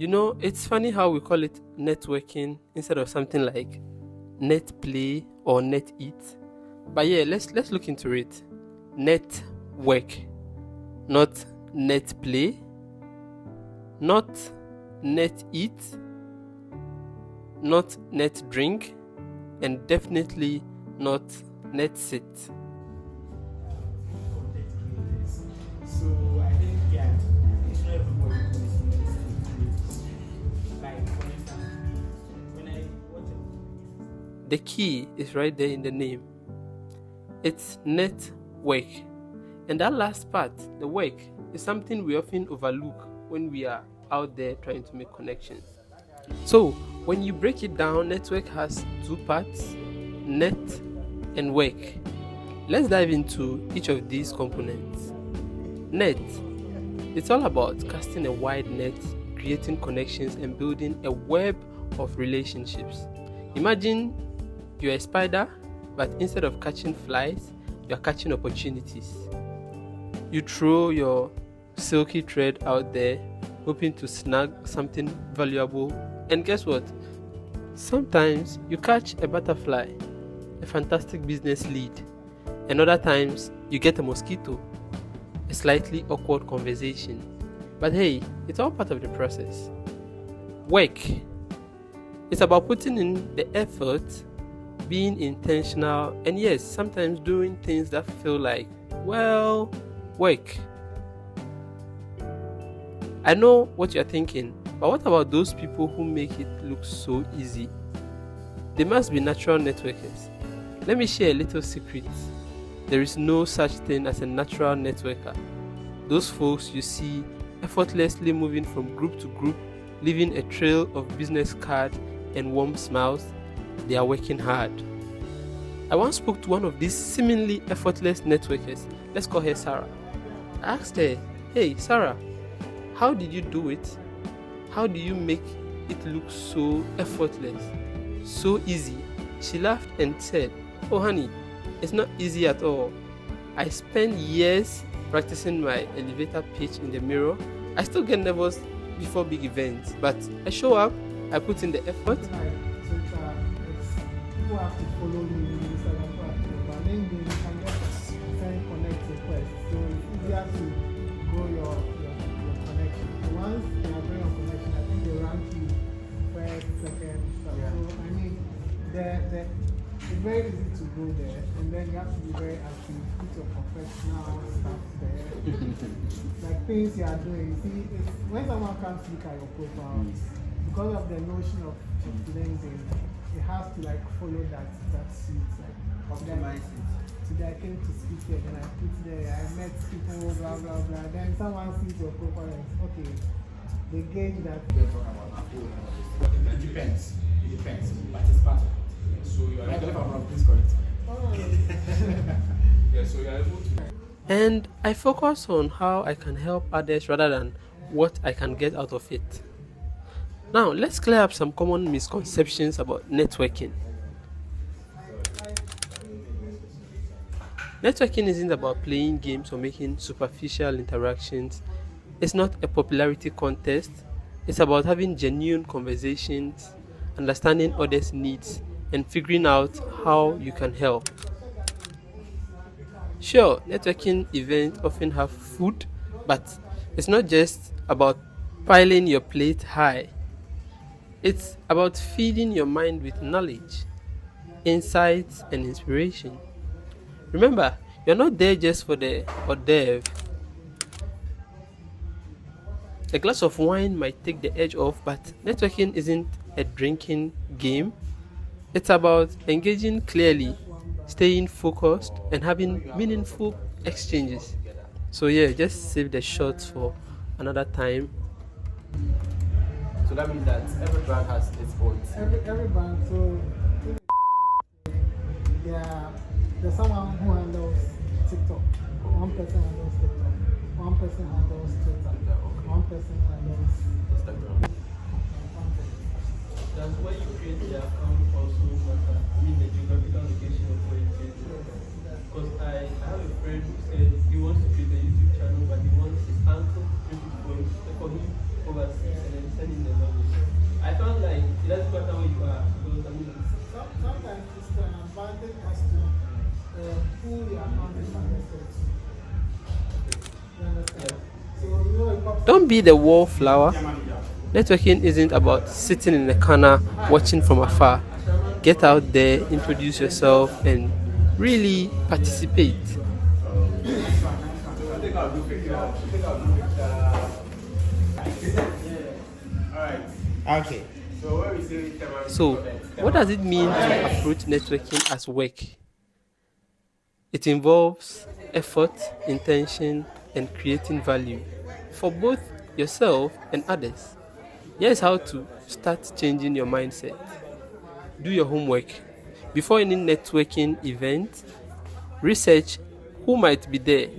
It's funny how we call it networking instead of something like net play or net eat. But yeah, let's look into it. Network, not net play, not net eat, not net drink, and definitely not net sit. So I think it's not everybody who is in this. Like for instance, when I watch The key is right there in the name. It's network. And that last part, the work, is something we often overlook when we are out there trying to make connections. So, when you break it down, network has two parts, net and work. Let's dive into each of these components. Net. It's all about casting a wide net, creating connections, and building a web of relationships. Imagine you're a spider, but instead of catching flies, you're catching opportunities. You throw your silky thread out there, hoping to snag something valuable, and guess what? Sometimes you catch a butterfly, a fantastic business lead, and other times you get a mosquito, a slightly awkward conversation. But hey, it's all part of the process. Work. It's about putting in the effort, being intentional, and yes, sometimes doing things that feel like, well, work. I know what you're thinking, but what about those people who make it look so easy? They must be natural networkers. Let me share a little secret. There is no such thing as a natural networker. Those folks you see effortlessly moving from group to group, leaving a trail of business cards and warm smiles, they are working hard. I once spoke to one of these seemingly effortless networkers. Let's call her Sarah. I asked her, "Hey Sarah, how did you do it? How do you make it look so effortless, so easy?" She laughed and said, "Oh honey, it's not easy at all. I spent years practicing my elevator pitch in the mirror. I still get nervous before big events, but I show up, I put in the effort." People have to follow me in Instagram, but then you can just send connect requests. So it's easier to grow your connection. So once you are growing your connection, I think they rank you first, second, third. Yeah. So I mean, it's very easy to go there, and then you have to be very active. Put your professional stuff there, like things you are doing. You see, when someone comes to look at your profile, because of the notion of LinkedIn, it has to like follow that suit, like optimize it. Today I came to speak here, and I put there, I met people, blah blah blah. Then someone sees your profile and okay, they gauge that. We're talking about it depends. It depends, but it's part of it. So you are able to please correct me. Oh. Yeah, so you are able to. And I focus on how I can help others rather than what I can get out of it. Now, let's clear up some common misconceptions about networking. Networking isn't about playing games or making superficial interactions. It's not a popularity contest. It's about having genuine conversations, understanding others' needs, and figuring out how you can help. Sure, networking events often have food, but it's not just about piling your plate high. It's about feeding your mind with knowledge, insights, and inspiration. Remember, you're not there just for the hors d'oeuvre. A glass of wine might take the edge off, but networking isn't a drinking game. It's about engaging clearly, staying focused, and having meaningful exchanges. So yeah, just save the shots for another time. So that means that every brand has its own. Every brand. So yeah, there's someone who handles TikTok. One person handles TikTok. One person handles Twitter. One person handles Instagram. Does when you create the account also matter? I mean the geographical location of where you create it. Because I have a friend who said he wants to create a YouTube channel, but he wants his uncle to create it for him overseas and then send him the Don't be the wallflower. Networking isn't about sitting in a corner watching from afar. Get out there, introduce yourself, and really participate. Okay. So, what does it mean to approach networking as work? It involves effort, intention, and creating value for both yourself and others. Here's how to start changing your mindset. Do your homework. Before any networking event, research who might be there.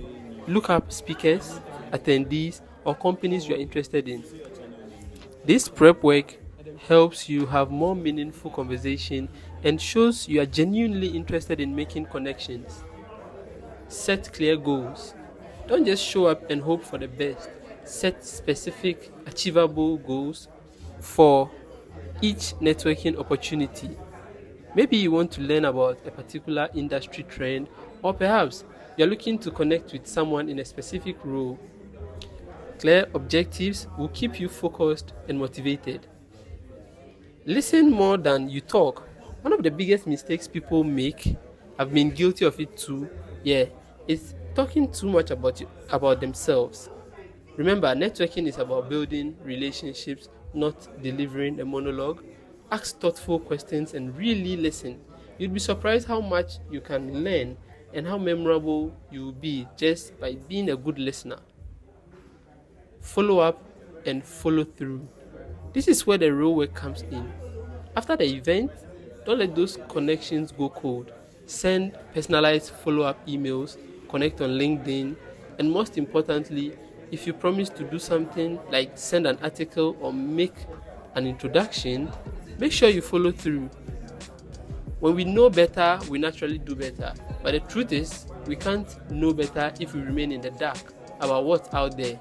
Look up speakers, attendees, or companies you are interested in. This prep work helps you have more meaningful conversation and shows you are genuinely interested in making connections. Set clear goals. Don't just show up and hope for the best. Set specific, achievable goals for each networking opportunity. Maybe you want to learn about a particular industry trend, or perhaps you're looking to connect with someone in a specific role. Clear objectives will keep you focused and motivated. Listen more than you talk. One of the biggest mistakes people make, I've been guilty of it too, is talking too much about themselves. Remember, networking is about building relationships, not delivering a monologue. Ask thoughtful questions and really listen. You'd be surprised how much you can learn and how memorable you will be just by being a good listener. Follow up and follow through. This is where the real work comes in. After the event, don't let those connections go cold. Send personalized follow-up emails, connect on LinkedIn, and most importantly, if you promise to do something like send an article or make an introduction, make sure you follow through. When we know better, we naturally do better. But the truth is, we can't know better if we remain in the dark about what's out there.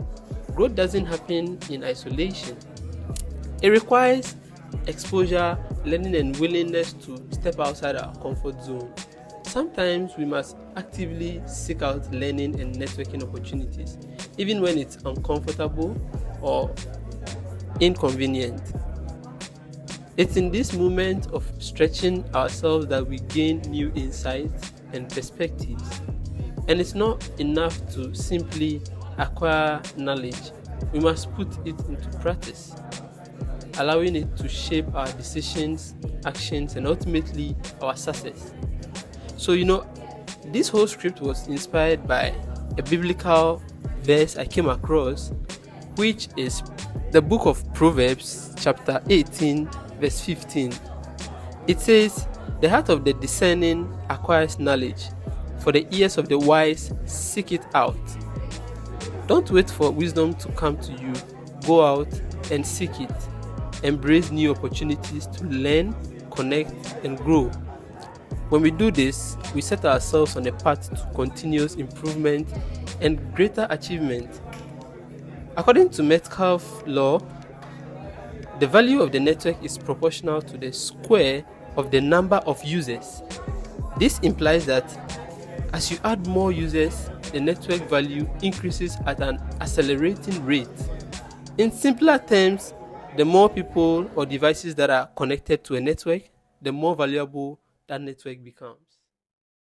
Growth doesn't happen in isolation. It requires exposure, learning, and willingness to step outside our comfort zone. Sometimes we must actively seek out learning and networking opportunities, even when it's uncomfortable or inconvenient. It's in this moment of stretching ourselves that we gain new insights and perspectives. And it's not enough to simply acquire knowledge. We must put it into practice, allowing it to shape our decisions, actions, and ultimately our success. So, this whole script was inspired by a biblical verse I came across, which is the book of Proverbs, chapter 18, verse 15. It says, "The heart of the discerning acquires knowledge, for the ears of the wise seek it out." Don't wait for wisdom to come to you. Go out and seek it. Embrace new opportunities to learn, connect, and grow. When we do this, we set ourselves on a path to continuous improvement and greater achievement. According to Metcalfe law, the value of the network is proportional to the square of the number of users. This implies that as you add more users, the network value increases at an accelerating rate. In simpler terms, the more people or devices that are connected to a network, the more valuable that network becomes.